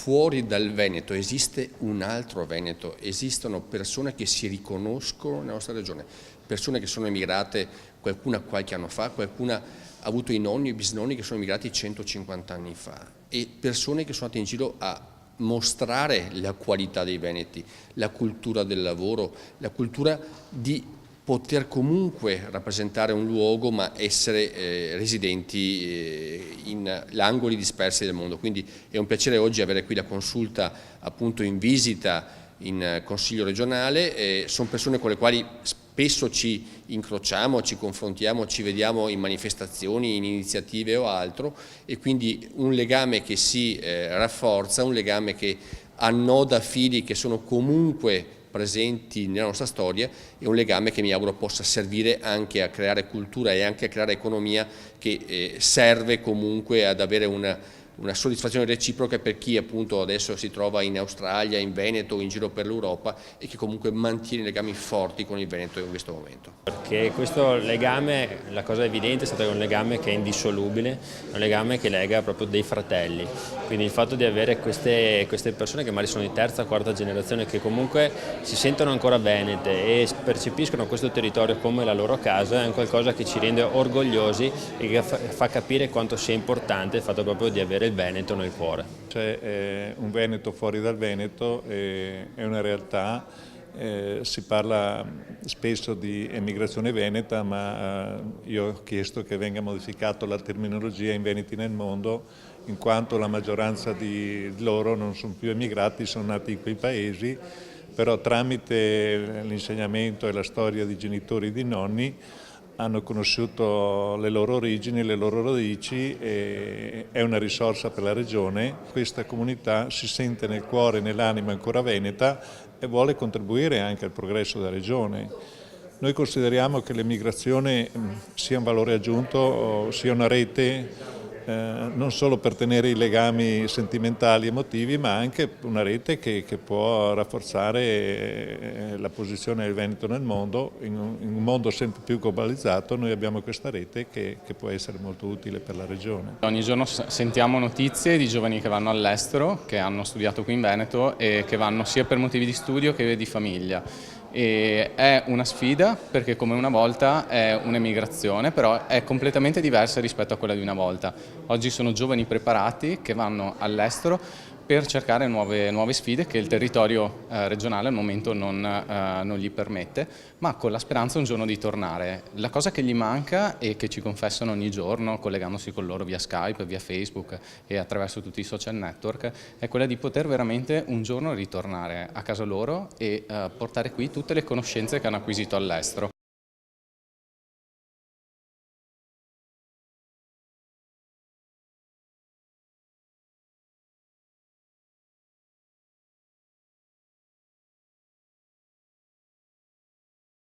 fuori dal Veneto esiste un altro Veneto, esistono persone che si riconoscono nella nostra regione, persone che sono emigrate, qualcuna qualche anno fa, qualcuna ha avuto i nonni e i bisnonni che sono emigrati 150 anni fa, e persone che sono andate in giro a mostrare la qualità dei Veneti, la cultura del lavoro, la cultura di poter comunque rappresentare un luogo ma essere residenti in angoli dispersi del mondo. Quindi è un piacere oggi avere qui la consulta appunto in visita in Consiglio regionale, sono persone con le quali spesso ci incrociamo, ci confrontiamo, ci vediamo in manifestazioni, in iniziative o altro, e quindi un legame che si rafforza, un legame che annoda fili che sono comunque presenti nella nostra storia, è un legame che mi auguro possa servire anche a creare cultura e anche a creare economia, che serve comunque ad avere una soddisfazione reciproca per chi appunto adesso si trova in Australia, in Veneto, in giro per l'Europa, e che comunque mantiene legami forti con il Veneto in questo momento. Perché questo legame, la cosa evidente è stata che è un legame che è indissolubile, è un legame che lega proprio dei fratelli, quindi il fatto di avere queste persone che magari sono di terza, quarta generazione, che comunque si sentono ancora venete e percepiscono questo territorio come la loro casa, è un qualcosa che ci rende orgogliosi e che fa capire quanto sia importante il fatto proprio di avere il Veneto nel cuore. C'è un Veneto fuori dal Veneto, è una realtà, si parla spesso di emigrazione veneta, ma io ho chiesto che venga modificato la terminologia in Veneti nel mondo, in quanto la maggioranza di loro non sono più emigrati, sono nati in quei paesi, però tramite l'insegnamento e la storia di genitori e di nonni hanno conosciuto le loro origini, le loro radici, e è una risorsa per la regione. Questa comunità si sente nel cuore e nell'anima ancora veneta e vuole contribuire anche al progresso della regione. Noi consideriamo che l'emigrazione sia un valore aggiunto, sia una rete non solo per tenere i legami sentimentali, emotivi, ma anche una rete che può rafforzare la posizione del Veneto nel mondo. In un mondo sempre più globalizzato noi abbiamo questa rete che può essere molto utile per la regione. Ogni giorno sentiamo notizie di giovani che vanno all'estero, che hanno studiato qui in Veneto e che vanno sia per motivi di studio che di famiglia. E è una sfida perché come una volta è un'emigrazione, però è completamente diversa rispetto a quella di una volta. Oggi sono giovani preparati che vanno all'estero per cercare nuove sfide che il territorio regionale al momento non gli permette, ma con la speranza un giorno di tornare. La cosa che gli manca e che ci confessano ogni giorno, collegandosi con loro via Skype, via Facebook e attraverso tutti i social network, è quella di poter veramente un giorno ritornare a casa loro e portare qui tutte le conoscenze che hanno acquisito all'estero.